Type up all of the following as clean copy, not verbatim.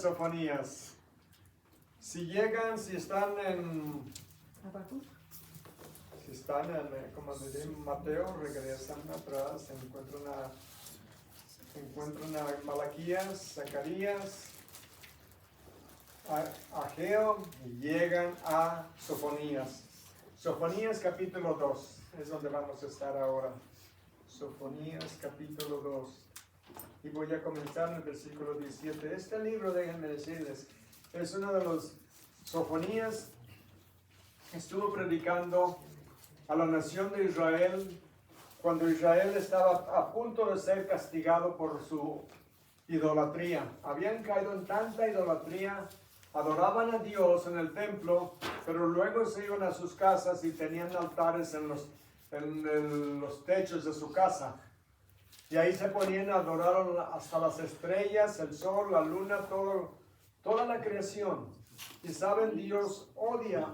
Sofonías. Si llegan, si están en como diré, Mateo, regresan atrás, encuentran a Malaquías, Zacarías, a Ageo y llegan a Sofonías. Sofonías capítulo 2 es donde vamos a estar ahora. Sofonías capítulo 2. Y voy a comenzar en el versículo 17. Este libro, déjenme decirles, es uno de los Sofonías. Estuvo predicando a la nación de Israel cuando Israel estaba a punto de ser castigado por su idolatría. Habían caído en tanta idolatría, adoraban a Dios en el templo, pero luego se iban a sus casas y tenían altares en los techos de su casa. Y ahí se ponían a adorar hasta las estrellas, el sol, la luna, toda la creación. Y saben, Dios odia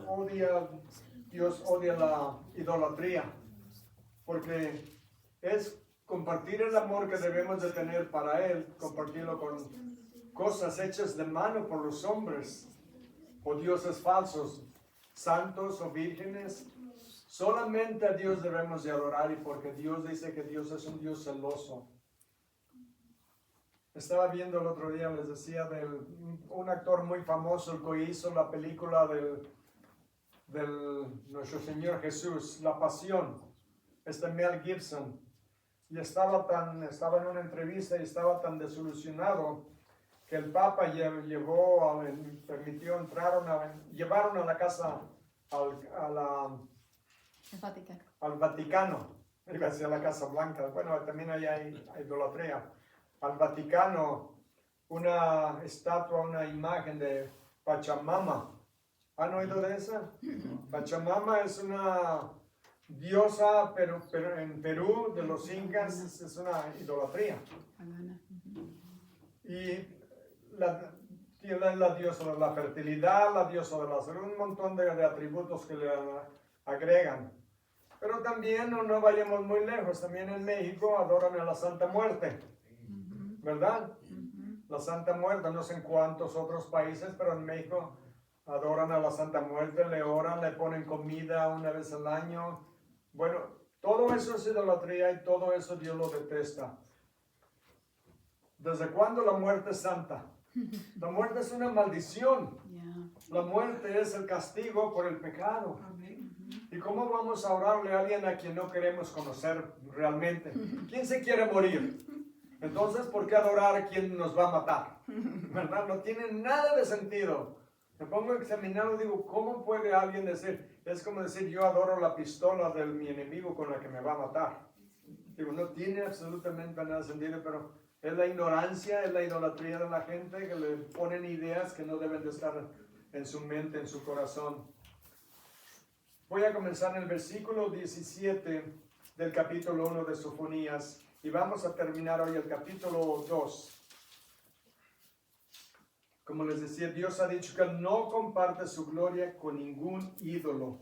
la idolatría. Porque es compartir el amor que debemos de tener para Él, compartirlo con cosas hechas de mano por los hombres, o dioses falsos, santos o vírgenes. Solamente a Dios debemos de adorar, y porque Dios dice que Dios es un Dios celoso. Estaba viendo el otro día, les decía, de un actor muy famoso, el que hizo la película del nuestro Señor Jesús, La Pasión, Mel Gibson. Y estaba en una entrevista y estaba tan desilusionado que el Papa llevaron a la casa, al Vaticano, iba a decir la Casa Blanca, bueno, también hay idolatría, al Vaticano, una estatua, una imagen de Pachamama. ¿Han oído de esa? Pachamama es una diosa, pero en Perú, de los incas, es una idolatría. Y la diosa de la fertilidad, la diosa de la salud, un montón de atributos que le agregan. Pero también no vayamos muy lejos, también en México adoran a la Santa Muerte, ¿verdad? La Santa Muerte, no sé en cuántos otros países, pero en México adoran a la Santa Muerte, le oran, le ponen comida una vez al año. Bueno, todo eso es idolatría y todo eso Dios lo detesta. ¿Desde cuándo la muerte es santa? La muerte es una maldición. La muerte es el castigo por el pecado. ¿Y cómo vamos a orarle a alguien a quien no queremos conocer realmente? ¿Quién se quiere morir? Entonces, ¿por qué adorar a quien nos va a matar? ¿Verdad? No tiene nada de sentido. Me pongo a examinar y digo, ¿cómo puede alguien decir? Es como decir, yo adoro la pistola de mi enemigo con la que me va a matar. Digo, no tiene absolutamente nada de sentido, pero es la ignorancia, es la idolatría de la gente que le ponen ideas que no deben de estar en su mente, en su corazón. Voy a comenzar en el versículo 17 del capítulo 1 de Sofonías y vamos a terminar hoy el capítulo 2. Como les decía, Dios ha dicho que no comparte su gloria con ningún ídolo.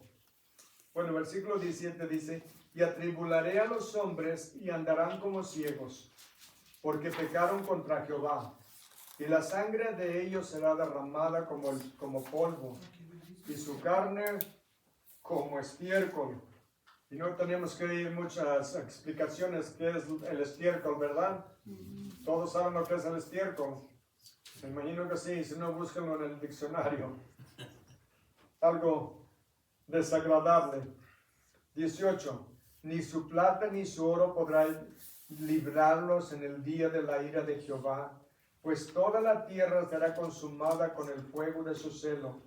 Bueno, el versículo 17 dice, y atribularé a los hombres y andarán como ciegos, porque pecaron contra Jehová, y la sangre de ellos será derramada como polvo, y su carne como estiércol. Y no tenemos que ir muchas explicaciones qué es el estiércol, ¿verdad? Todos saben lo que es el estiércol. Me imagino que sí, si no, búsquenlo en el diccionario. Algo desagradable. 18. Ni su plata ni su oro podrá librarlos en el día de la ira de Jehová, pues toda la tierra será consumada con el fuego de su celo,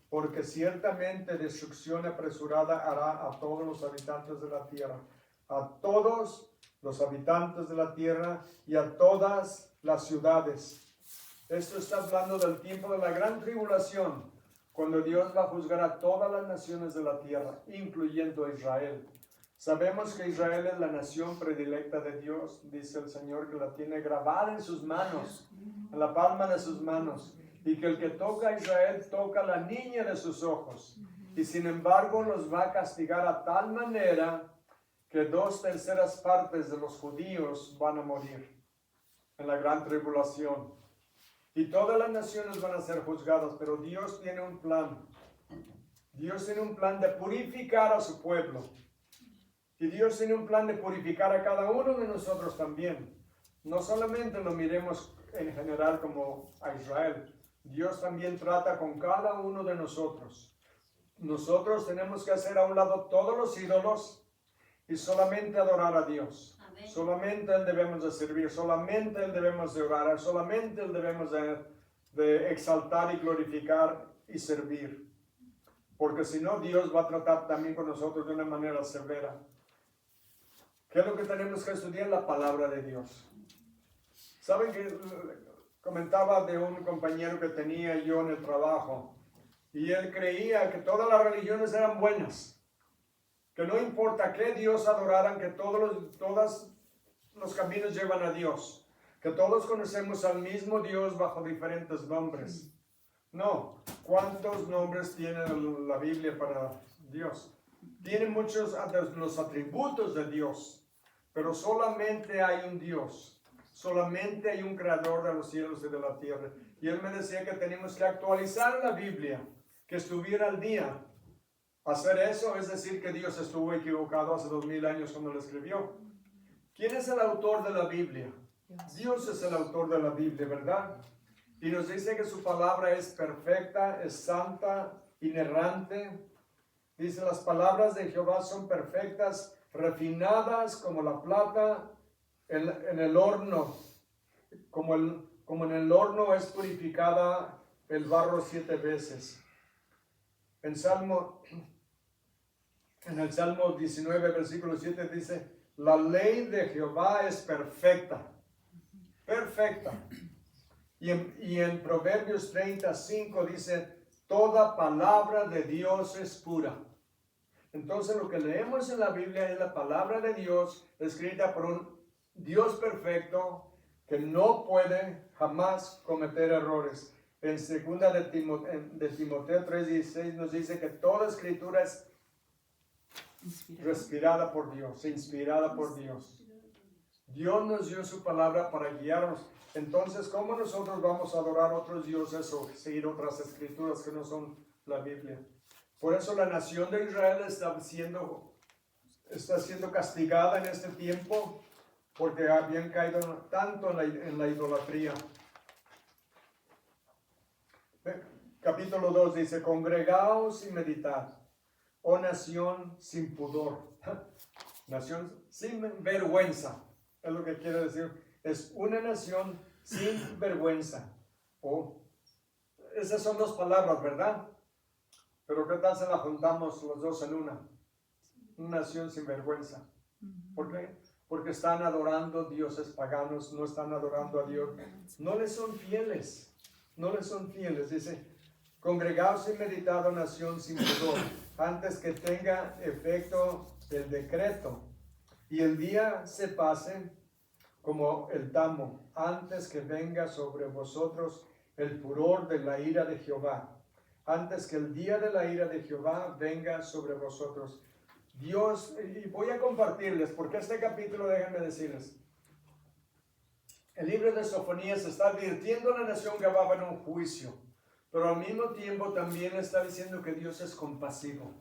porque ciertamente destrucción apresurada hará a todos los habitantes de la tierra, a todos los habitantes de la tierra y a todas las ciudades. Esto está hablando del tiempo de la gran tribulación, cuando Dios va a juzgar a todas las naciones de la tierra, incluyendo a Israel. Sabemos que Israel es la nación predilecta de Dios, dice el Señor, que la tiene grabada en sus manos, en la palma de sus manos, y que el que toca a Israel toca a la niña de sus ojos. Y sin embargo los va a castigar a tal manera que 2/3 partes de los judíos van a morir en la gran tribulación. Y todas las naciones van a ser juzgadas, pero Dios tiene un plan. Dios tiene un plan de purificar a su pueblo. Y Dios tiene un plan de purificar a cada uno de nosotros también. No solamente lo miremos en general como a Israel. Dios también trata con cada uno de nosotros. Nosotros tenemos que hacer a un lado todos los ídolos y solamente adorar a Dios. Amén. Solamente Él debemos de servir, solamente Él debemos de orar, solamente Él debemos de exaltar y glorificar y servir. Porque si no, Dios va a tratar también con nosotros de una manera severa. ¿Qué es lo que tenemos que estudiar? La palabra de Dios. ¿Saben que comentaba de un compañero que tenía yo en el trabajo? Y él creía que todas las religiones eran buenas. Que no importa qué Dios adoraran, que todos los caminos llevan a Dios. Que todos conocemos al mismo Dios bajo diferentes nombres. No. ¿Cuántos nombres tiene la Biblia para Dios? Tiene muchos de los atributos de Dios. Pero solamente hay un Dios. Solamente hay un creador de los cielos y de la tierra. Y él me decía que tenemos que actualizar la Biblia, que estuviera al día. Hacer eso es decir que Dios estuvo equivocado hace 2000 años cuando lo escribió. ¿Quién es el autor de la Biblia? Dios es el autor de la Biblia, ¿verdad? Y nos dice que su palabra es perfecta, es santa, inerrante. Dice, las palabras de Jehová son perfectas, refinadas como la plata en el horno, como en el horno es purificada el barro 7 veces. En el Salmo 19, versículo 7 dice, la ley de Jehová es perfecta, perfecta. Y en Proverbios 35 dice, toda palabra de Dios es pura. Entonces lo que leemos en la Biblia es la palabra de Dios escrita por un Dios perfecto que no puede jamás cometer errores. En 2 de Timoteo 3:16 nos dice que toda escritura es respirada por Dios, inspirada por Dios. Dios nos dio su palabra para guiarnos. Entonces, ¿cómo nosotros vamos a adorar a otros dioses o seguir otras escrituras que no son la Biblia? Por eso la nación de Israel está siendo castigada en este tiempo porque habían caído tanto en la idolatría. Capítulo 2 dice, congregaos y meditad, oh nación sin pudor, nación sin vergüenza, es lo que quiere decir, es una nación sin vergüenza. Esas son dos palabras, ¿verdad? Pero ¿qué tal si la juntamos los dos en una? Una nación sin vergüenza. ¿Por qué? Porque están adorando dioses paganos, no están adorando a Dios. No les son fieles. No les son fieles. Dice, congregaos y meditad, nación sin pudor, antes que tenga efecto el decreto y el día se pase como el tamo, antes que venga sobre vosotros el furor de la ira de Jehová. Antes que el día de la ira de Jehová venga sobre vosotros. Dios, y voy a compartirles, porque este capítulo, déjenme decirles, el libro de Sofonías está advirtiendo a la nación que va a haber un juicio, pero al mismo tiempo también está diciendo que Dios es compasivo.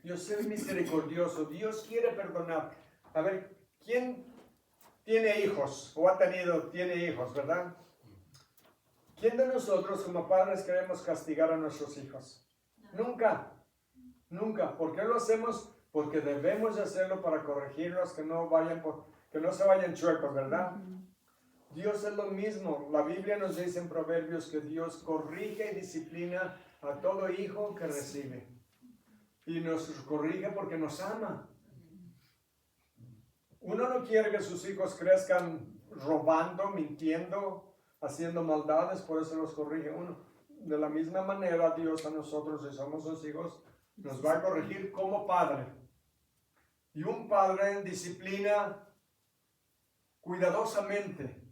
Dios es misericordioso, Dios quiere perdonar. A ver, ¿quién tiene hijos o tiene hijos, verdad? ¿Quién de nosotros como padres queremos castigar a nuestros hijos? Nunca, nunca. ¿Por qué lo hacemos? Porque debemos de hacerlo para corregirlos, que no se vayan chuecos, ¿verdad? Dios es lo mismo. La Biblia nos dice en Proverbios que Dios corrige y disciplina a todo hijo que recibe. Y nos corrige porque nos ama. Uno no quiere que sus hijos crezcan robando, mintiendo, haciendo maldades, por eso los corrige uno. De la misma manera, Dios a nosotros, si somos sus hijos, nos va a corregir como padre. Y un padre disciplina cuidadosamente.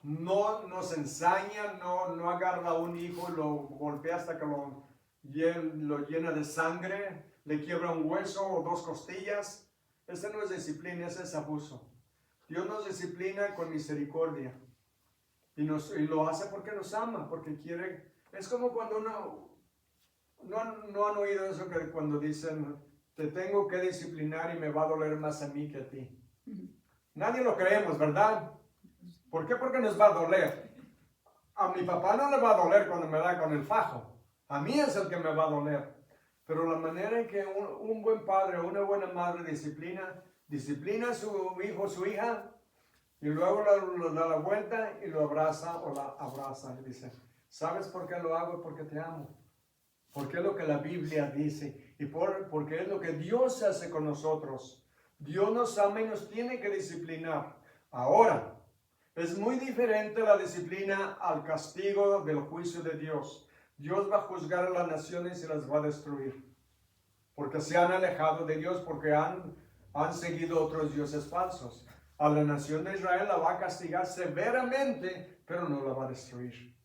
No nos ensaña, no agarra a un hijo y lo golpea hasta que lo llena de sangre, le quiebra un hueso o 2 costillas. Ese no es disciplina, ese es abuso. Dios nos disciplina con misericordia. Y lo hace porque nos ama, porque quiere. Es como cuando uno, no han oído eso que cuando dicen, te tengo que disciplinar y me va a doler más a mí que a ti. Nadie lo creemos, ¿verdad? ¿Por qué? Porque nos va a doler. A mi papá no le va a doler cuando me da con el fajo. A mí es el que me va a doler. Pero la manera en que un buen padre o una buena madre disciplina a su hijo o su hija, y luego le da la vuelta y lo abraza o la abraza. Y dice, ¿sabes por qué lo hago? Porque te amo. Porque es lo que la Biblia dice. Y porque es lo que Dios hace con nosotros. Dios nos ama y nos tiene que disciplinar. Ahora, es muy diferente la disciplina al castigo del juicio de Dios. Dios va a juzgar a las naciones y las va a destruir. Porque se han alejado de Dios, porque han seguido otros dioses falsos. A la nación de Israel la va a castigar severamente, pero no la va a destruir.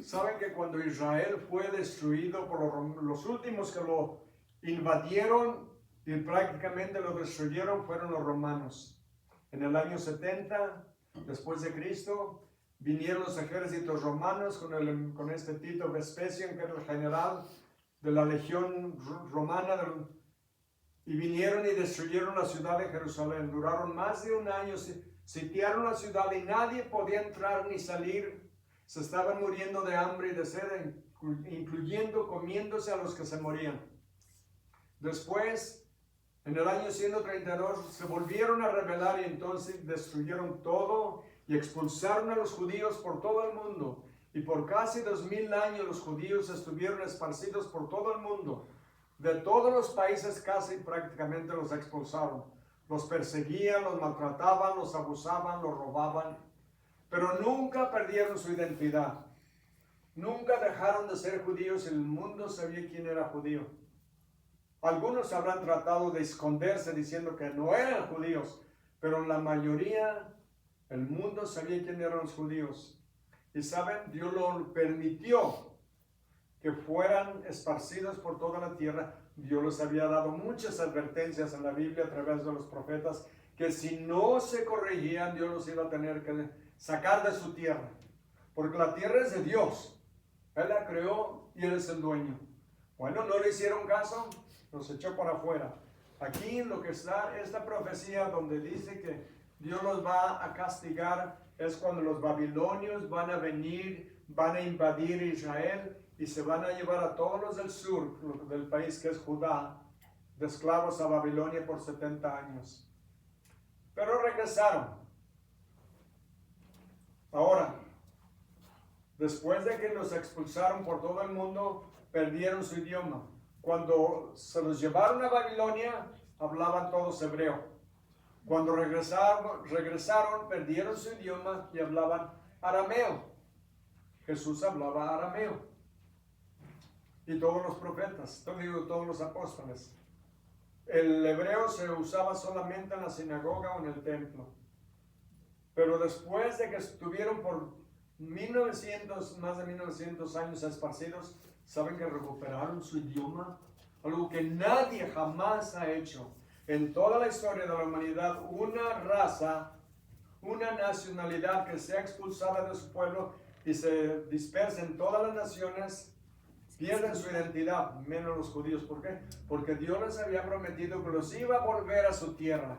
Saben que cuando Israel fue destruido por los últimos que lo invadieron y prácticamente lo destruyeron fueron los romanos. En el año 70 después de Cristo vinieron los ejércitos romanos con este Tito Vespasiano, que era el general de la legión romana, y vinieron y destruyeron la ciudad de Jerusalén. Duraron más de un año, sitiaron la ciudad y nadie podía entrar ni salir. Se estaban muriendo de hambre y de sed, incluyendo comiéndose a los que se morían. Después, en el año 132, se volvieron a rebelar y entonces destruyeron todo y expulsaron a los judíos por todo el mundo. Y por casi 2000 años los judíos estuvieron esparcidos por todo el mundo. De todos los países casi prácticamente los expulsaron. Los perseguían, los maltrataban, los abusaban, los robaban. Pero nunca perdieron su identidad. Nunca dejaron de ser judíos. El mundo sabía quién era judío. Algunos habrán tratado de esconderse diciendo que no eran judíos. Pero la mayoría, el mundo sabía quién eran los judíos. Y saben, Dios lo permitió que fueran esparcidos por toda la tierra. Dios les había dado muchas advertencias en la Biblia a través de los profetas, que si no se corregían, Dios los iba a tener que sacar de su tierra. Porque la tierra es de Dios. Él la creó y Él es el dueño. Bueno, no le hicieron caso, los echó para afuera. Aquí lo que está, esta profecía donde dice que Dios los va a castigar, es cuando los babilonios van a venir, van a invadir Israel y se van a llevar a todos los del sur del país, que es Judá, de esclavos a Babilonia por 70 años. Pero regresaron. Ahora, después de que los expulsaron por todo el mundo, perdieron su idioma. Cuando se los llevaron a Babilonia, hablaban todos hebreo. Cuando regresaron, perdieron su idioma y hablaban arameo. Jesús hablaba arameo. Y todos los profetas, todos los apóstoles. El hebreo se usaba solamente en la sinagoga o en el templo. Pero después de que estuvieron por más de 1900 años esparcidos, ¿saben que recuperaron su idioma? Algo que nadie jamás ha hecho. En toda la historia de la humanidad, una raza, una nacionalidad que sea expulsada de su pueblo y se dispersa en todas las naciones, pierden su identidad, menos los judíos. ¿Por qué? Porque Dios les había prometido que los iba a volver a su tierra.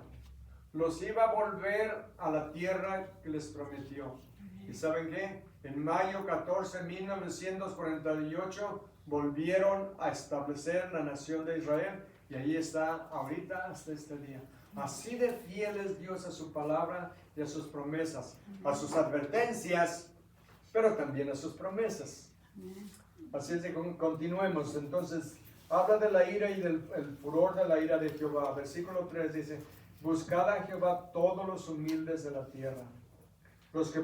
Los iba a volver a la tierra que les prometió. ¿Y saben qué? En mayo 14 de 1948 volvieron a establecer la nación de Israel. Y ahí está ahorita hasta este día. Así de fiel es Dios a su palabra y a sus promesas, a sus advertencias, pero también a sus promesas. Así es que continuemos. Entonces, habla de la ira y del furor de la ira de Jehová. Versículo 3 dice, buscad a Jehová todos los humildes de la tierra, los que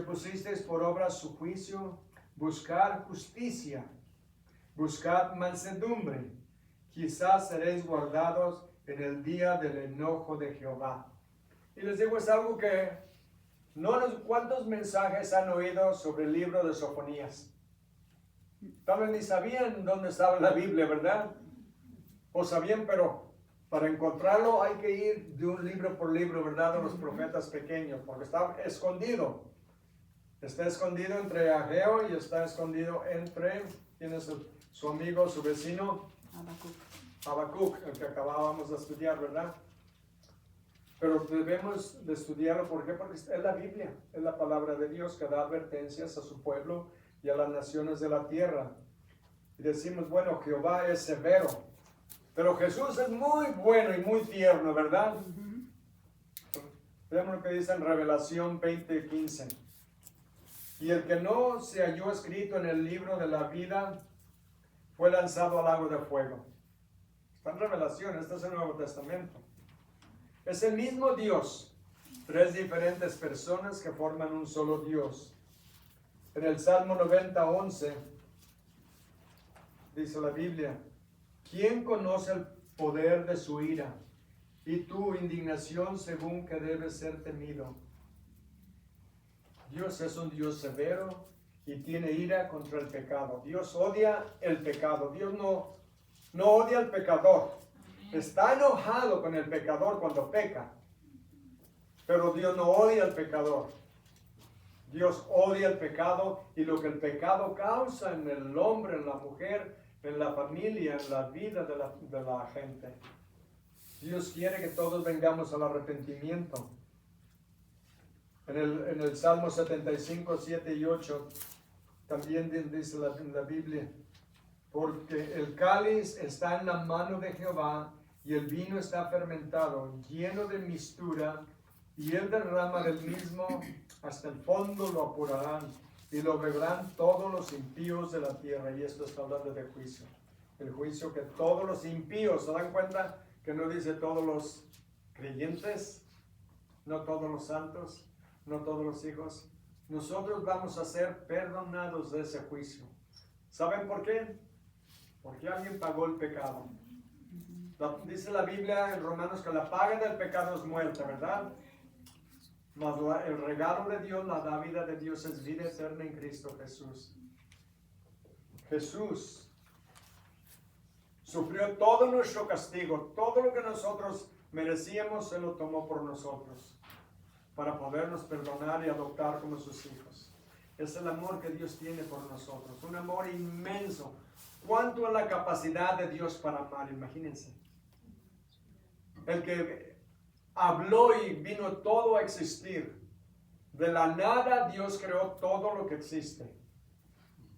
pusisteis por obra su juicio, buscar justicia, buscad mansedumbre, quizás seréis guardados en el día del enojo de Jehová. Y les digo, es algo que ¿cuántos mensajes han oído sobre el libro de Sofonías? Tal vez ni sabían dónde estaba la Biblia, ¿verdad? O sabían, pero Para encontrarlo hay que ir de un libro por libro, ¿verdad? De los profetas pequeños, porque está escondido. Está escondido entre Ageo y está escondido entre, ¿quién es su amigo, su vecino? Habacuc, el que acabábamos de estudiar, ¿verdad? Pero debemos de estudiarlo, ¿por qué? Porque es la Biblia, es la palabra de Dios que da advertencias a su pueblo y a las naciones de la tierra. Y decimos, bueno, Jehová es severo, pero Jesús es muy bueno y muy tierno, ¿verdad? Veamos lo que dice en Revelación 20:15. Y el que no se halló escrito en el libro de la vida fue lanzado al lago de fuego. Está en Revelación, este es el Nuevo Testamento. Es el mismo Dios, tres diferentes personas que forman un solo Dios. En el Salmo 90:11 dice la Biblia, ¿quién conoce el poder de su ira y tu indignación según que debe ser temido? Dios es un Dios severo y tiene ira contra el pecado. Dios odia el pecado. Dios no odia al pecador. Está enojado con el pecador cuando peca. Pero Dios no odia al pecador. Dios odia el pecado y lo que el pecado causa en el hombre, en la mujer, en la familia, en la vida de la gente. Dios quiere que todos vengamos al arrepentimiento. En el Salmo 75, 7 y 8 también dice la Biblia, porque el cáliz está en la mano de Jehová y el vino está fermentado, lleno de mistura, y él derrama del mismo hasta el fondo lo apurarán y lo beberán todos los impíos de la tierra. Y esto está hablando de juicio. El juicio que todos los impíos, ¿se dan cuenta que no dice todos los creyentes, no todos los santos, no todos los hijos? Nosotros vamos a ser perdonados de ese juicio. ¿Saben por qué? Porque alguien pagó el pecado. Dice la Biblia en Romanos que la paga del pecado es muerte, ¿verdad? Mas el regalo de Dios, la dávida de Dios es vida eterna en Cristo Jesús. Jesús sufrió todo nuestro castigo, todo lo que nosotros merecíamos, Él lo tomó por nosotros, para podernos perdonar y adoptar como sus hijos. Es el amor que Dios tiene por nosotros, un amor inmenso. ¿Cuánto es la capacidad de Dios para amar? Imagínense. El que habló y vino todo a existir. De la nada Dios creó todo lo que existe.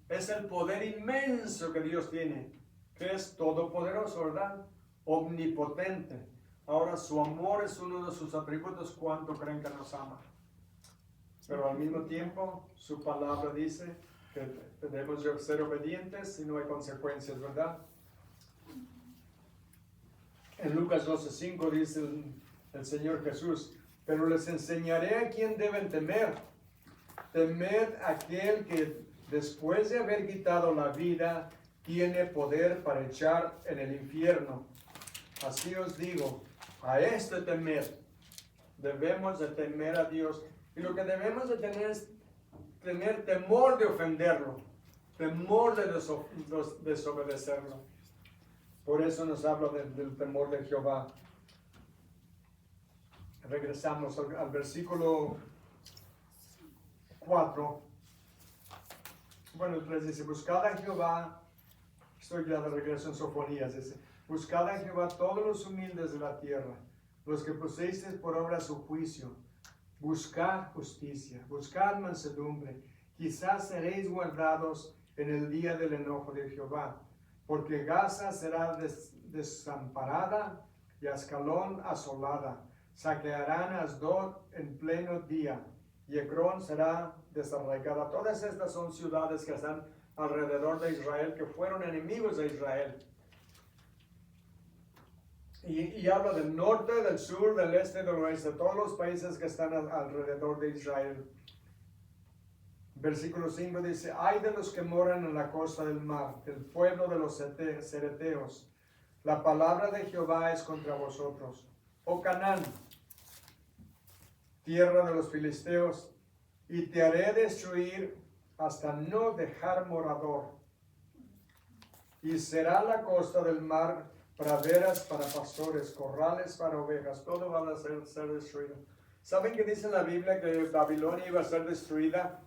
Es el poder inmenso que Dios tiene, que es todopoderoso, ¿verdad? Omnipotente. Ahora su amor es uno de sus atributos. ¿Cuánto creen que nos ama? Pero al mismo tiempo su palabra dice que debemos ser obedientes y no hay consecuencias, ¿verdad? En Lucas 12:5 dice el Señor Jesús, pero les enseñaré a quién deben temer. Temed a aquel que después de haber quitado la vida tiene poder para echar en el infierno. Así os digo, a este temer. Debemos de temer a Dios. Y lo que debemos de tener es tener temor de ofenderlo, temor de desobedecerlo. Por eso nos habla del temor de Jehová. Regresamos al versículo 4. Bueno, el 3 dice, buscad a Jehová. Estoy ya de regreso en Sofonías. Dice, buscad a Jehová todos los humildes de la tierra, los que pusisteis por obra su juicio. Buscad justicia, buscad mansedumbre. Quizás seréis guardados en el día del enojo de Jehová. Porque Gaza será desamparada y Ascalón asolada. Saquearán a Asdod en pleno día, y Ecrón será desarraigada. Todas estas son ciudades que están alrededor de Israel, que fueron enemigos de Israel. Y habla del norte, del sur, del este, del oeste, todos los países que están alrededor de Israel. Versículo 5 dice, ay de los que moran en la costa del mar, del pueblo de los cereteos. La palabra de Jehová es contra vosotros. Oh Canaán, tierra de los filisteos, y te haré destruir hasta no dejar morador. Y será la costa del mar praderas para pastores, corrales para ovejas, todo va a ser destruido. ¿Saben que dice en la Biblia que Babilonia iba a ser destruida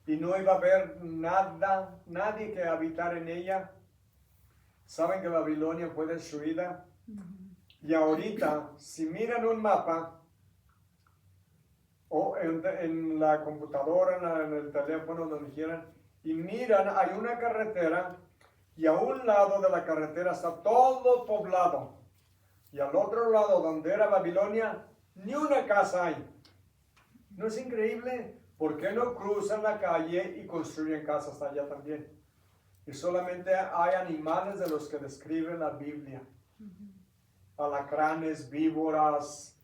y no iba a haber nadie que habitar en ella? ¿Saben que Babilonia fue destruida? Y ahorita, si miran un mapa, o en la computadora, en el teléfono, donde quieran, y miran, hay una carretera, y a un lado de la carretera está todo poblado, y al otro lado, donde era Babilonia, ni una casa hay. ¿No es increíble? ¿Por qué no cruzan la calle y construyen casas allá también? Y solamente hay animales de los que describe la Biblia. Alacranes, víboras,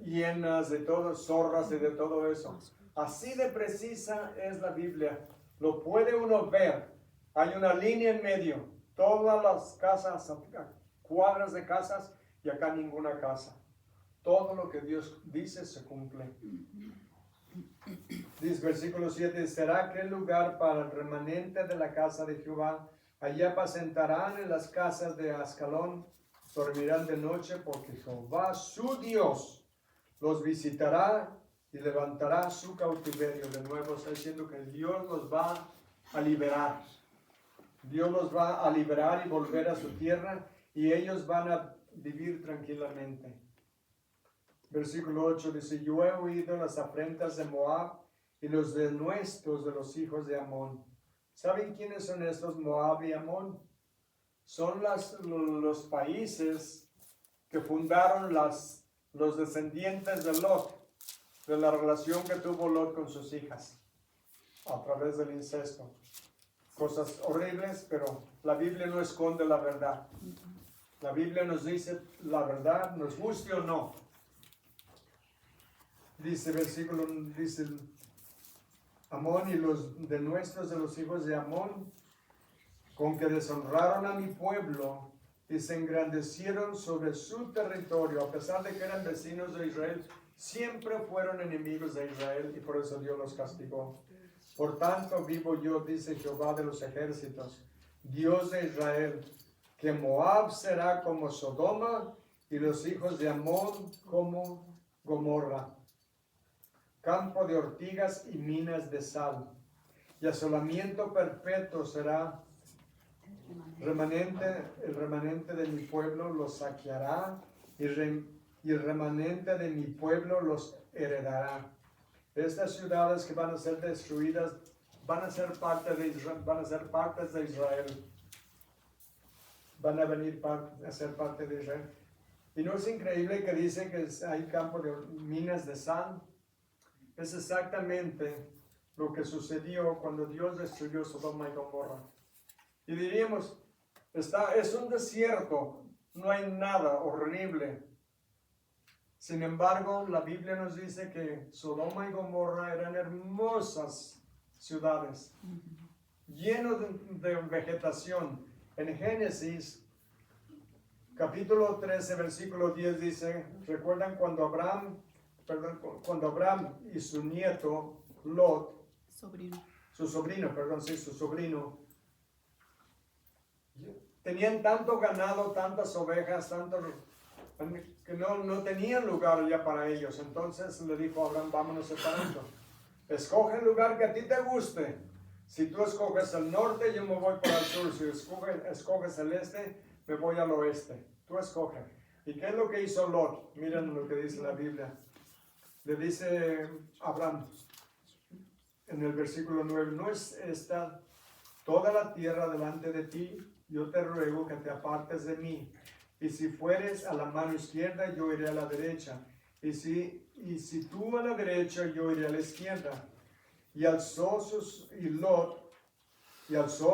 hienas, de todo, zorras y de todo eso. Así de precisa es la Biblia. Lo puede uno ver. Hay una línea en medio. Todas las casas, cuadras de casas, y acá ninguna casa. Todo lo que Dios dice se cumple. Dice versículo 7, será aquel lugar para el remanente de la casa de Jehová. Allí apacentarán en las casas de Ascalón, dormirán de noche, porque Jehová su Dios los visitará y levantará su cautiverio. De nuevo está diciendo que Dios los va a liberar. Dios los va a liberar y volver a su tierra, y ellos van a vivir tranquilamente. Versículo 8 dice, yo he oído las afrentas de Moab y los denuestos de los hijos de Amón. ¿Saben quiénes son estos Moab y Amón? Son los países que fundaron los descendientes de Lot, de la relación que tuvo Lot con sus hijas, a través del incesto. Cosas horribles, pero la Biblia no esconde la verdad. La Biblia nos dice la verdad, nos guste o no. Dice versículo, dice Amón y los denuestos de los hijos de Amón, con que deshonraron a mi pueblo y se engrandecieron sobre su territorio, a pesar de que eran vecinos de Israel, siempre fueron enemigos de Israel, y por eso Dios los castigó. Por tanto vivo yo, dice Jehová de los ejércitos, Dios de Israel, que Moab será como Sodoma y los hijos de Amón como Gomorra, campo de ortigas y minas de sal, y asolamiento perpetuo será. El remanente de mi pueblo los saqueará, y el remanente de mi pueblo los heredará. Estas ciudades que van a ser destruidas van a ser parte de Israel, van a ser partes de Israel. Van a venir a ser parte de Israel. Y no es increíble que dice que hay campo de minas de sal. Es exactamente lo que sucedió cuando Dios destruyó Sodoma y Gomorra. Y diríamos, es un desierto, no hay nada, horrible. Sin embargo, la Biblia nos dice que Sodoma y Gomorra eran hermosas ciudades, llenas de vegetación. En Génesis, capítulo 13, versículo 10 dice, ¿recuerdan cuando Abraham y su nieto Lot, su sobrino, tenían tanto ganado, tantas ovejas, que no tenían lugar ya para ellos? Entonces le dijo a Abraham, vámonos separando. Escoge el lugar que a ti te guste. Si tú escoges el norte, yo me voy para el sur. Si escoges el este, me voy al oeste. Tú escoge. ¿Y qué es lo que hizo Lot? Miren lo que dice la Biblia. Le dice Abraham en el versículo 9, ¿no es esta toda la tierra delante de ti? Yo te ruego que te apartes de mí. Y si fueres a la mano izquierda, yo iré a la derecha. Y si tú a la derecha, yo iré a la izquierda. Y alzó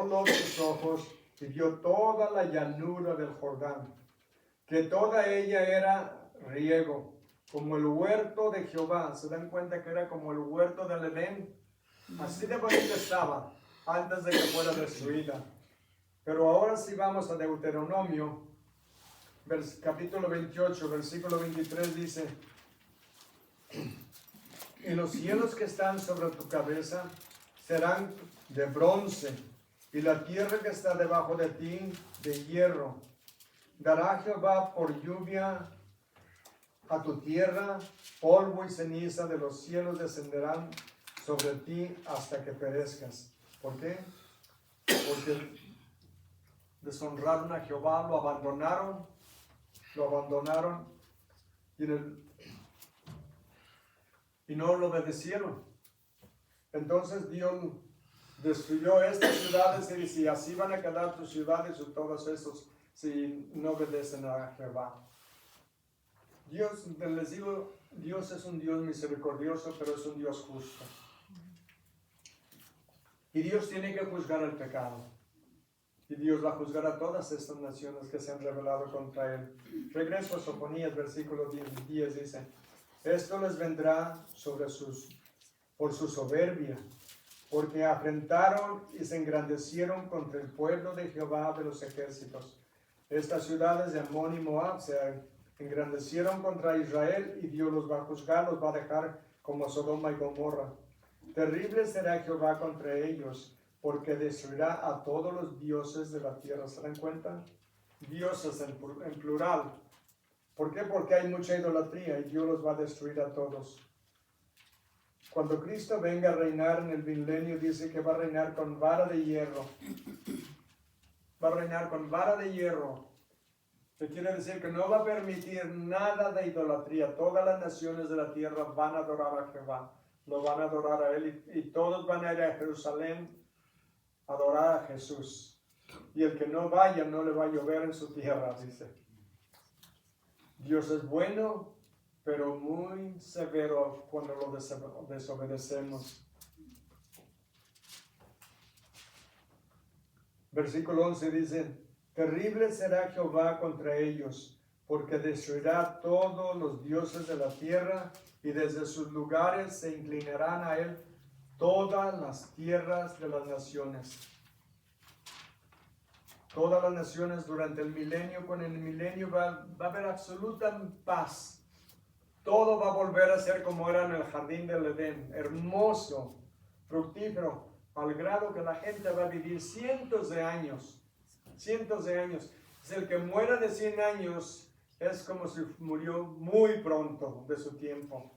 Lot sus ojos y vio toda la llanura del Jordán, que toda ella era riego, como el huerto de Jehová. ¿Se dan cuenta que era como el huerto del Edén? Así de bonita estaba antes de que fuera destruida. Pero ahora sí vamos a Deuteronomio, capítulo 28, versículo 23 dice, y los cielos que están sobre tu cabeza serán de bronce, y la tierra que está debajo de ti de hierro. dará Jehová por lluvia a tu tierra, polvo y ceniza de los cielos descenderán sobre ti hasta que perezcas. ¿Por qué? Porque deshonraron a Jehová, lo abandonaron y no lo obedecieron. Entonces Dios destruyó estas ciudades y dice, así van a quedar tus ciudades y todos esos si no obedecen a Jehová. Dios, les digo, Dios es un Dios misericordioso, pero es un Dios justo. Y Dios tiene que juzgar el pecado. Y Dios va a juzgar a todas estas naciones que se han rebelado contra Él. Regreso a Sofonías, versículo 10 dice, esto les vendrá por su soberbia, porque afrentaron y se engrandecieron contra el pueblo de Jehová de los ejércitos. Estas ciudades de Amón y Moab se engrandecieron contra Israel y Dios los va a juzgar, los va a dejar como Sodoma y Gomorra. Terrible será Jehová contra ellos, porque destruirá a todos los dioses de la tierra. ¿Se dan cuenta? Dioses en plural. ¿Por qué? Porque hay mucha idolatría y Dios los va a destruir a todos. Cuando Cristo venga a reinar en el milenio, dice que va a reinar con vara de hierro. Va a reinar con vara de hierro. Que quiere decir que no va a permitir nada de idolatría. Todas las naciones de la tierra van a adorar a Jehová. Lo van a adorar a Él y todos van a ir a Jerusalén a adorar a Jesús. Y el que no vaya no le va a llover en su tierra, dice. Dios es bueno, pero muy severo cuando lo desobedecemos. Versículo 11 dice, terrible será Jehová contra ellos, porque destruirá todos los dioses de la tierra, y desde sus lugares se inclinarán a él todas las tierras de las naciones. Todas las naciones durante el milenio, con el milenio va a haber absoluta paz. Todo va a volver a ser como era en el jardín del Edén, hermoso, fructífero, al grado que la gente va a vivir cientos de años. Cientos de años. Es el que muera de 100 años es como si murió muy pronto de su tiempo.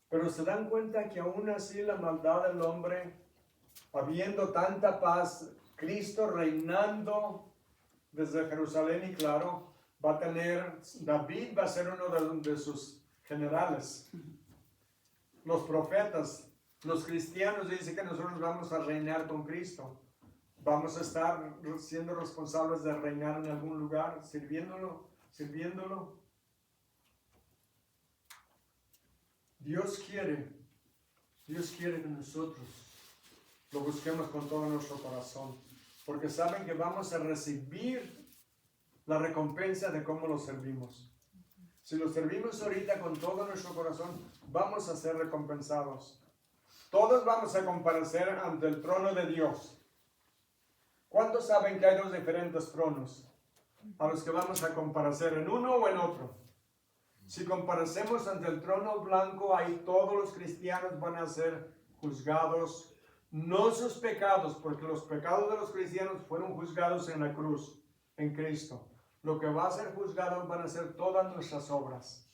Pero se dan cuenta que aún así la maldad del hombre, habiendo tanta paz, Cristo reinando desde Jerusalén y claro, va a tener, David va a ser uno de sus generales. Los profetas, los cristianos dicen que nosotros vamos a reinar con Cristo. Vamos a estar siendo responsables de reinar en algún lugar, sirviéndolo. Dios quiere que nosotros lo busquemos con todo nuestro corazón, porque saben que vamos a recibir la recompensa de cómo lo servimos. Si lo servimos ahorita con todo nuestro corazón, vamos a ser recompensados. Todos vamos a comparecer ante el trono de Dios. ¿Cuántos saben que hay dos diferentes tronos a los que vamos a comparecer, en uno o en otro? Si comparecemos ante el trono blanco, ahí todos los cristianos van a ser juzgados, no sus pecados, porque los pecados de los cristianos fueron juzgados en la cruz, en Cristo. Lo que va a ser juzgado van a ser todas nuestras obras.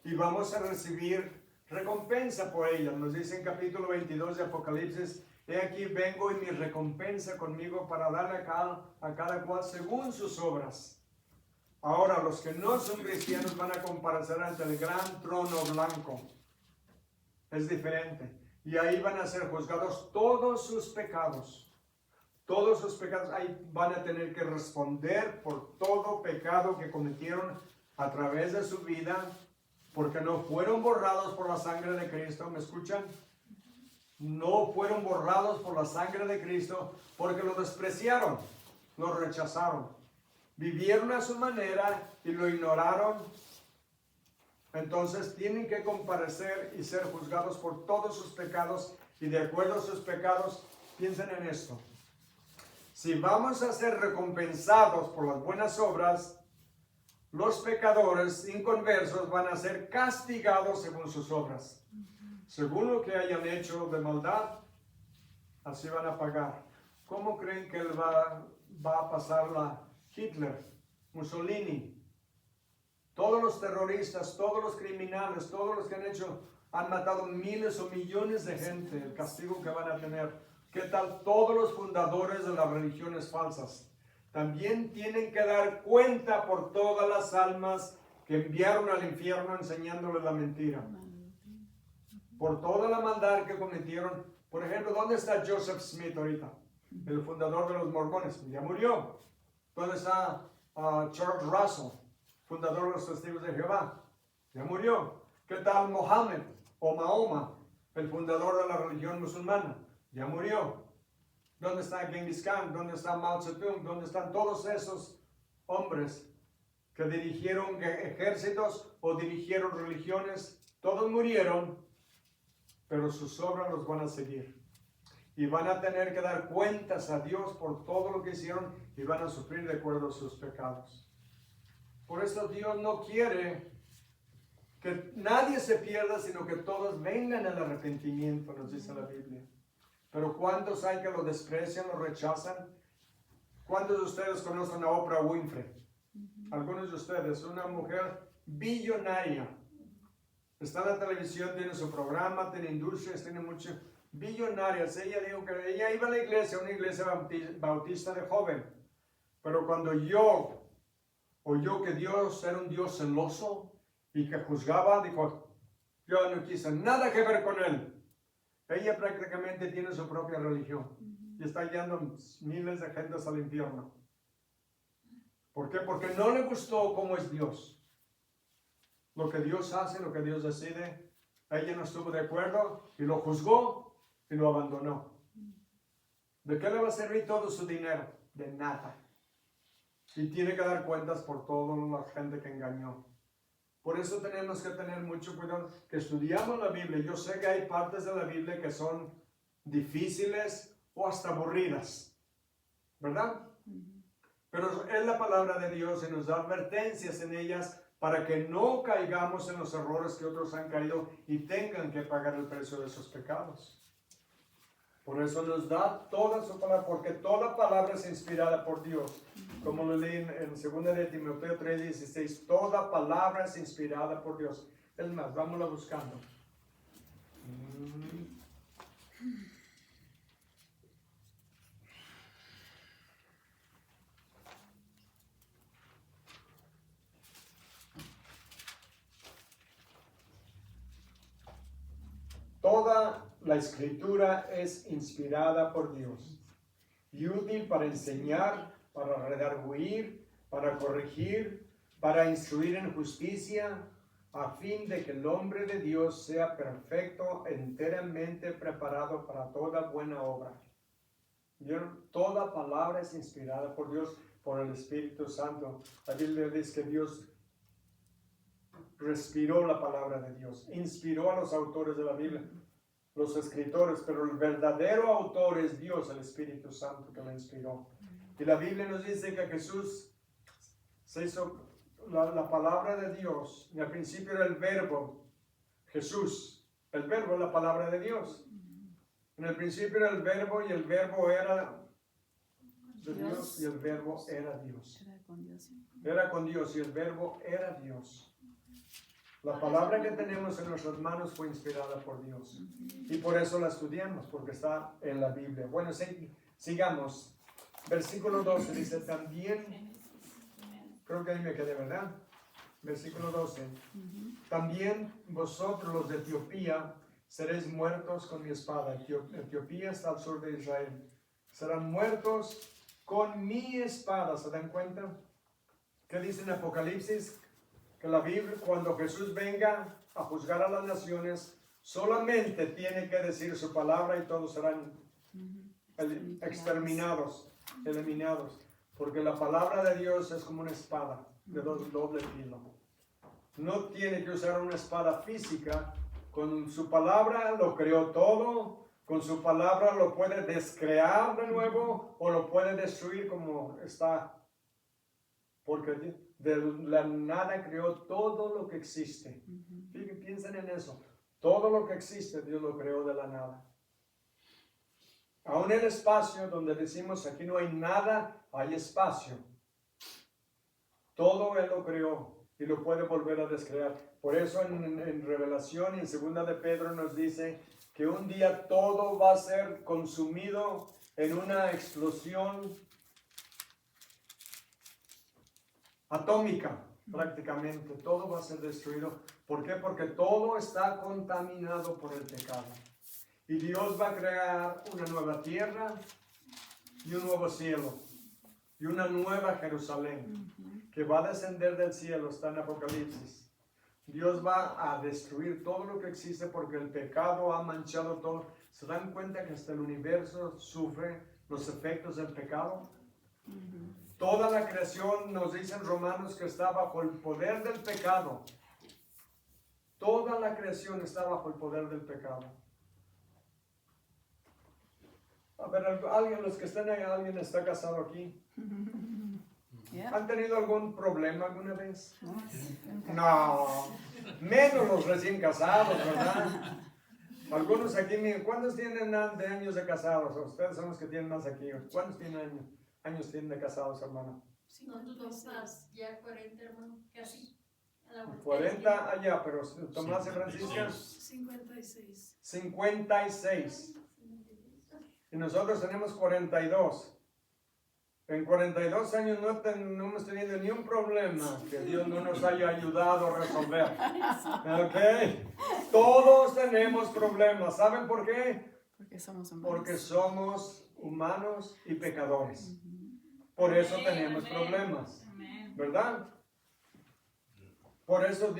Y vamos a recibir recompensa por ellas. Nos dice en capítulo 22 de Apocalipsis, he aquí vengo y mi recompensa conmigo para darle a cada cual según sus obras. Ahora, los que no son cristianos van a comparecer ante el gran trono blanco. Es diferente. Y ahí van a ser juzgados todos sus pecados. Todos sus pecados. Ahí van a tener que responder por todo pecado que cometieron a través de su vida, porque no fueron borrados por la sangre de Cristo. ¿Me escuchan? No fueron borrados por la sangre de Cristo porque lo despreciaron, lo rechazaron. Vivieron a su manera y lo ignoraron. Entonces tienen que comparecer y ser juzgados por todos sus pecados. Y de acuerdo a sus pecados, piensen en esto. Si vamos a ser recompensados por las buenas obras, los pecadores inconversos van a ser castigados según sus obras. Según lo que hayan hecho de maldad, así van a pagar. ¿Cómo creen que él va a pasar Hitler Mussolini, todos los terroristas, todos los criminales, todos los que han matado miles o millones de gente, el castigo que van a tener. ¿Qué tal todos los fundadores de las religiones falsas? También tienen que dar cuenta por todas las almas que enviaron al infierno enseñándoles la mentira. Por toda la maldad que cometieron. Por ejemplo, ¿dónde está Joseph Smith ahorita? El fundador de los mormones. Ya murió. ¿Dónde está Charles Russell, fundador de los Testigos de Jehová? Ya murió. ¿Qué tal Mohammed o Mahoma, el fundador de la religión musulmana? Ya murió. ¿Dónde está Genghis Khan? ¿Dónde está Mao Zedong? ¿Dónde están todos esos hombres que dirigieron ejércitos o dirigieron religiones? Todos murieron, pero sus obras los van a seguir. Y van a tener que dar cuentas a Dios por todo lo que hicieron y van a sufrir de acuerdo a sus pecados. Por eso Dios no quiere que nadie se pierda, sino que todos vengan al arrepentimiento, nos dice la Biblia. Pero ¿cuántos hay que lo desprecian, lo rechazan? ¿Cuántos de ustedes conocen a Oprah Winfrey? Algunos de ustedes, una mujer billonaria. Está en la televisión, tiene su programa, tiene industrias, tiene mucho. Billonarias. Ella dijo que ella iba a la iglesia, una iglesia bautista de joven. Pero cuando oyó que Dios era un Dios celoso y que juzgaba, dijo, yo no quise nada que ver con él. Ella prácticamente tiene su propia religión y está guiando miles de gentes al infierno. ¿Por qué? Porque no le gustó cómo es Dios. Lo que Dios hace, lo que Dios decide, ella no estuvo de acuerdo y lo juzgó y lo abandonó. ¿De qué le va a servir todo su dinero? De nada. Y tiene que dar cuentas por toda la gente que engañó. Por eso tenemos que tener mucho cuidado, que estudiamos la Biblia. Yo sé que hay partes de la Biblia que son difíciles o hasta aburridas, ¿verdad? Pero es la palabra de Dios y nos da advertencias en ellas para que no caigamos en los errores que otros han caído y tengan que pagar el precio de sus pecados. Por eso nos da toda su palabra, porque toda palabra es inspirada por Dios. Como lo leí en 2 de Timoteo 3:16, toda palabra es inspirada por Dios. Es más, vámonos buscando. Toda la escritura es inspirada por Dios y útil para enseñar, para redarguir, para corregir, para instruir en justicia, a fin de que el hombre de Dios sea perfecto, enteramente preparado para toda buena obra. ¿Vieron? Toda palabra es inspirada por Dios, por el Espíritu Santo. La Biblia dice que Dios respiró la palabra de Dios, inspiró a los autores de la Biblia, los escritores, pero el verdadero autor es Dios, el Espíritu Santo que la inspiró. Y la Biblia nos dice que Jesús se hizo la palabra de Dios, y al principio era el verbo, Jesús, el verbo es la palabra de Dios. En el principio era el verbo y el verbo era de Dios y el verbo era Dios. Era con Dios y el verbo era Dios. La palabra que tenemos en nuestras manos fue inspirada por Dios. Y por eso la estudiamos, porque está en la Biblia. Bueno, sigamos. Versículo 12 dice también, creo que ahí me quedé, ¿verdad? Versículo 12. También vosotros los de Etiopía seréis muertos con mi espada. Etiopía está al sur de Israel. Serán muertos con mi espada. ¿Se dan cuenta? ¿Qué dice en Apocalipsis? Que la Biblia, cuando Jesús venga a juzgar a las naciones, solamente tiene que decir su palabra y todos serán exterminados, eliminados. Porque la palabra de Dios es como una espada de doble filo. No tiene que usar una espada física. Con su palabra lo creó todo. Con su palabra lo puede descrear de nuevo o lo puede destruir como está. Porque de la nada creó todo lo que existe. Piensen en eso. Todo lo que existe, Dios lo creó de la nada. Aún el espacio donde decimos aquí no hay nada, hay espacio. Todo Él lo creó y lo puede volver a descrear. Por eso en Revelación y en Segunda de Pedro nos dice que un día todo va a ser consumido en una explosión atómica, prácticamente. Todo va a ser destruido. ¿Por qué? Porque todo está contaminado por el pecado. Y Dios va a crear una nueva tierra y un nuevo cielo y una nueva Jerusalén que va a descender del cielo. Está en Apocalipsis. Dios va a destruir todo lo que existe porque el pecado ha manchado todo. ¿Se dan cuenta que hasta el universo sufre los efectos del pecado? Toda la creación, nos dicen Romanos, que está bajo el poder del pecado. Toda la creación está bajo el poder del pecado. A ver, alguien, los que están ahí, ¿alguien está casado aquí? ¿Han tenido algún problema alguna vez? No, menos los recién casados, ¿verdad? Algunos aquí, ¿cuántos tienen de años de casados? Ustedes son los que tienen más aquí. ¿Cuántos tienen años tienen de casados, hermano? Nosotros ya 40, hermano, casi. 40 allá, pero Tomás y Francisca. 56. 56. Y nosotros tenemos 42. En 42 años no hemos tenido ni un problema que Dios no nos haya ayudado a resolver. ¿Ok? Todos tenemos problemas. ¿Saben por qué? Porque somos humanos. Porque somos humanos y pecadores. Por eso tenemos problemas. ¿Verdad? Por eso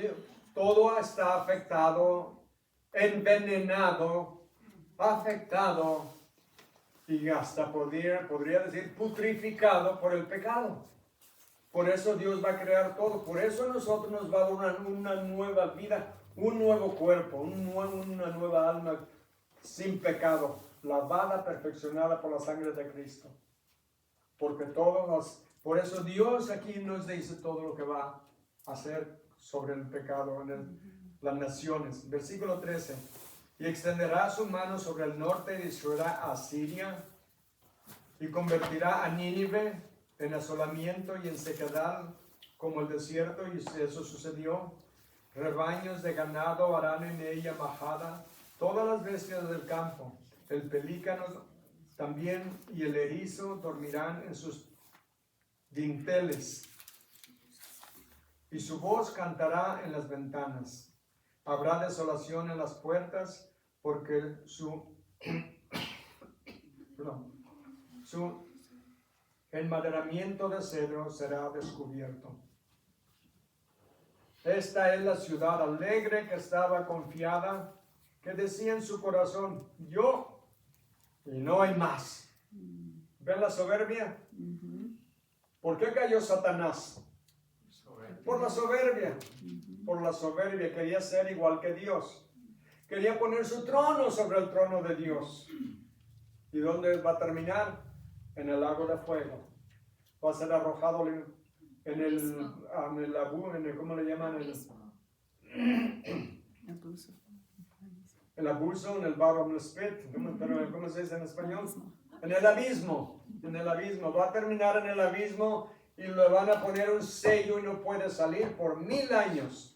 todo está afectado, envenenado, afectado y hasta podría decir putrificado por el pecado. Por eso Dios va a crear todo. Por eso a nosotros nos va a dar una nueva vida, un nuevo cuerpo, una nueva alma sin pecado, lavada, perfeccionada por la sangre de Cristo. Porque por eso Dios aquí nos dice todo lo que va a hacer sobre el pecado en las naciones. Versículo 13. Y extenderá su mano sobre el norte y destruirá a Siria y convertirá a Nínive en asolamiento y en sequedad como el desierto, y eso sucedió. Rebaños de ganado harán en ella majada, todas las bestias del campo, el pelícano también y el erizo dormirán en sus dinteles, y su voz cantará en las ventanas. Habrá desolación en las puertas, porque su enmaderamiento de cedro será descubierto. Esta es la ciudad alegre que estaba confiada, que decía en su corazón, yo y no hay más. ¿Ven la soberbia? ¿Por qué cayó Satanás? Por la soberbia. Por la soberbia, quería ser igual que Dios. Quería poner su trono sobre el trono de Dios. ¿Y dónde va a terminar? En el lago de fuego. Va a ser arrojado en el ¿cómo le llaman? El abuso, en el bottomless pit. ¿Cómo se dice en español? En el abismo. En el abismo. Va a terminar en el abismo y le van a poner un sello y no puede salir por 1000 años.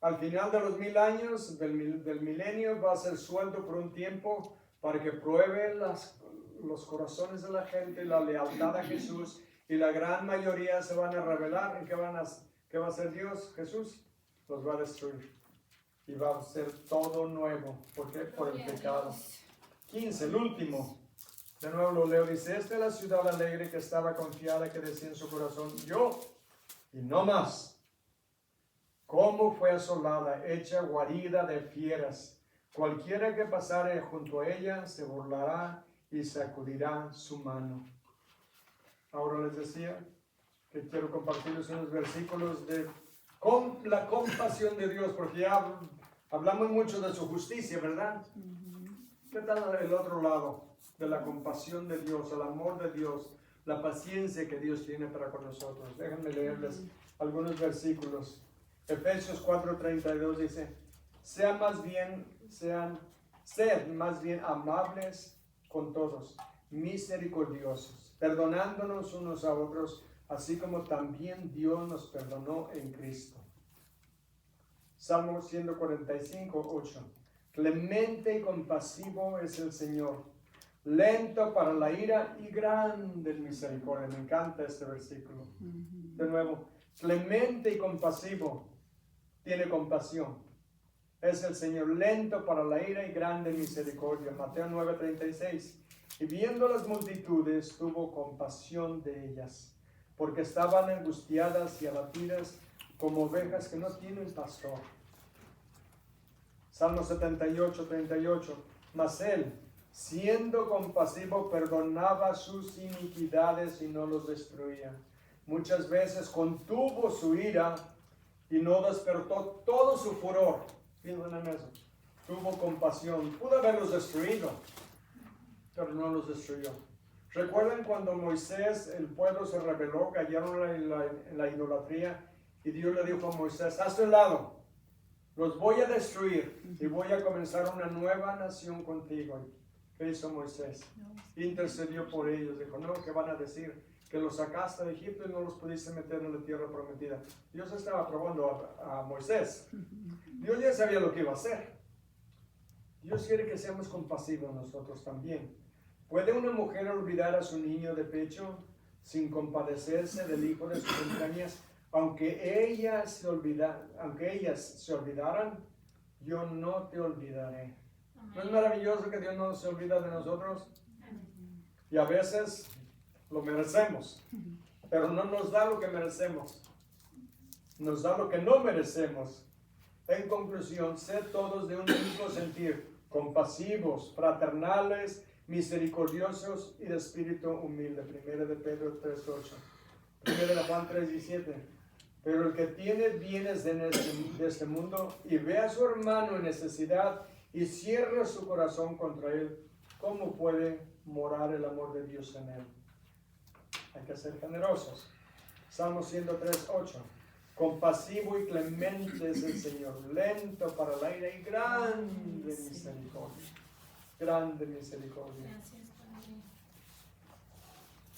Al final de los 1000 años del milenio va a ser suelto por un tiempo para que pruebe los corazones de la gente, la lealtad a Jesús, y la gran mayoría se van a rebelar. ¿En qué va a hacer Dios? Jesús los va a destruir y va a ser todo nuevo. ¿Por qué? Por el pecado. 15, el último. De nuevo lo leo. Dice, esta es la ciudad alegre que estaba confiada, que decía en su corazón, yo y no más. Cómo fue asolada, hecha guarida de fieras. Cualquiera que pasare junto a ella se burlará y sacudirá su mano. Ahora les decía que quiero compartirles unos versículos de la compasión de Dios, porque ya hablamos mucho de su justicia, ¿verdad? ¿Qué tal el otro lado de la compasión de Dios, el amor de Dios, la paciencia que Dios tiene para con nosotros? Déjenme leerles algunos versículos. Efesios 4:32 dice, sed más bien amables con todos, misericordiosos, perdonándonos unos a otros, así como también Dios nos perdonó en Cristo. Salmo 145, 8. Clemente y compasivo es el Señor, lento para la ira y grande en misericordia. Me encanta este versículo. De nuevo, clemente y compasivo, tiene compasión. Es el Señor, lento para la ira y grande en misericordia. Mateo 9:36. Y viendo las multitudes, tuvo compasión de ellas, porque estaban angustiadas y abatidas como ovejas que no tienen pastor. Salmo 78:38. Mas él, siendo compasivo, perdonaba sus iniquidades y no los destruía. Muchas veces contuvo su ira y no despertó todo su furor. Piensen en eso. Tuvo compasión. Pudo haberlos destruido, pero no los destruyó. ¿Recuerdan cuando Moisés, el pueblo se rebeló, cayeron en la idolatría, y Dios le dijo a Moisés: hazte un lado, los voy a destruir y voy a comenzar una nueva nación contigo? ¿Qué hizo Moisés? Intercedió por ellos. Dijo: no, ¿qué van a decir? Que los sacaste de Egipto y no los pudiste meter en la tierra prometida. Dios estaba probando a Moisés. Dios ya sabía lo que iba a hacer. Dios quiere que seamos compasivos nosotros también. ¿Puede una mujer olvidar a su niño de pecho sin compadecerse del hijo de sus entrañas? Aunque ellas se olvidaran, yo no te olvidaré. ¿No es maravilloso que Dios no se olvida de nosotros? Y a veces lo merecemos, pero no nos da lo que merecemos. Nos da lo que no merecemos. En conclusión, sed todos de un mismo sentir, compasivos, fraternales, misericordiosos y de espíritu humilde. 1 de Pedro 3:8. 1 de Juan 3:17. Pero el que tiene bienes de este mundo y ve a su hermano en necesidad y cierra su corazón contra él, ¿cómo puede morar el amor de Dios en él? Hay que ser generosos. Salmo 103:8. Compasivo y clemente es el Señor, lento para la ira y grande misericordia. Grande misericordia.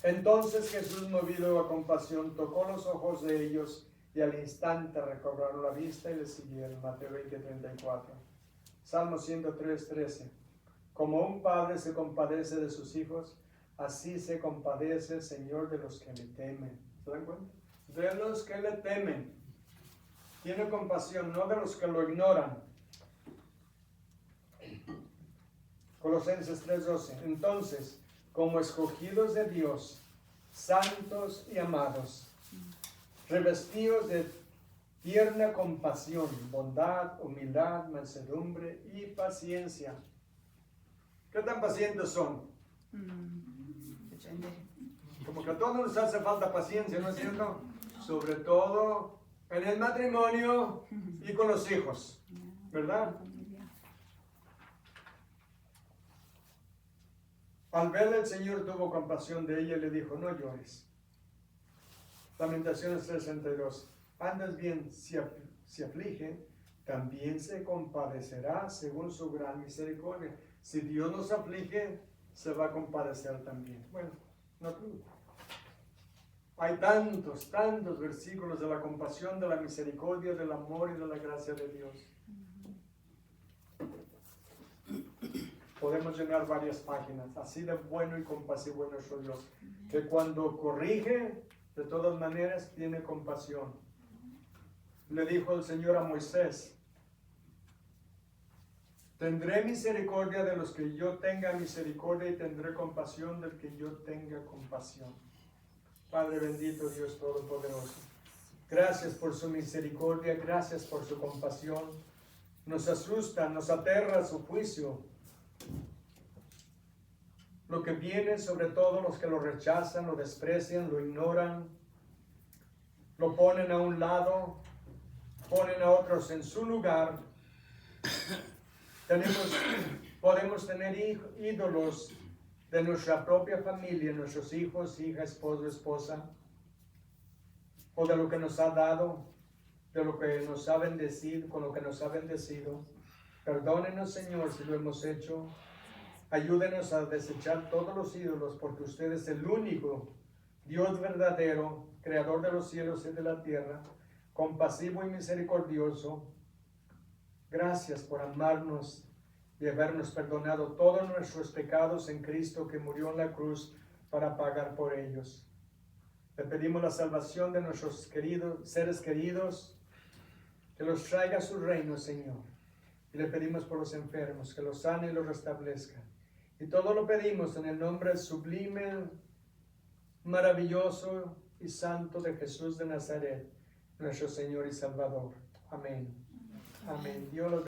Entonces Jesús, movido a compasión, tocó los ojos de ellos y al instante recobraron la vista y le siguieron. Mateo 20:34. Salmo 103:13. Como un padre se compadece de sus hijos, así se compadece el Señor de los que le temen. ¿Se dan cuenta? De los que le temen. Tiene compasión, no de los que lo ignoran. Colosenses 3:12. Entonces, como escogidos de Dios, santos y amados, revestidos de tierna compasión, bondad, humildad, mansedumbre y paciencia. ¿Qué tan pacientes son? Como que a todos nos hace falta paciencia, ¿no es cierto? Sobre todo en el matrimonio y con los hijos, ¿verdad? Al verle, el Señor tuvo compasión de ella y le dijo: no llores. Lamentaciones 3:62. Antes bien, si aflige, también se compadecerá según su gran misericordia. Si Dios nos aflige, se va a compadecer también. Bueno, no tú. Hay tantos versículos de la compasión, de la misericordia, del amor y de la gracia de Dios. Podemos llenar varias páginas. Así de bueno y compasivo es nuestro Dios, que cuando corrige, de todas maneras tiene compasión. Le dijo el Señor a Moisés: tendré misericordia de los que yo tenga misericordia y tendré compasión del que yo tenga compasión. Padre bendito, Dios todopoderoso, gracias por su misericordia, gracias por su compasión. Nos asusta, nos aterra su juicio. Lo que viene sobre todo los que lo rechazan, lo desprecian, lo ignoran, lo ponen a un lado, ponen a otros en su lugar. Podemos tener ídolos de nuestra propia familia, nuestros hijos, hija, esposo, esposa, o de lo que nos ha dado, de lo que nos ha bendecido, con lo que nos ha bendecido. Perdónenos, Señor, si lo hemos hecho. Ayúdenos a desechar todos los ídolos, porque usted es el único Dios verdadero, creador de los cielos y de la tierra, compasivo y misericordioso, gracias por amarnos y habernos perdonado todos nuestros pecados en Cristo que murió en la cruz para pagar por ellos. Le pedimos la salvación de nuestros seres queridos, que los traiga a su reino, Señor. Y le pedimos por los enfermos, que los sane y los restablezca. Y todo lo pedimos en el nombre sublime, maravilloso y santo de Jesús de Nazaret, nuestro Señor y Salvador. Amén. Amén. Dios los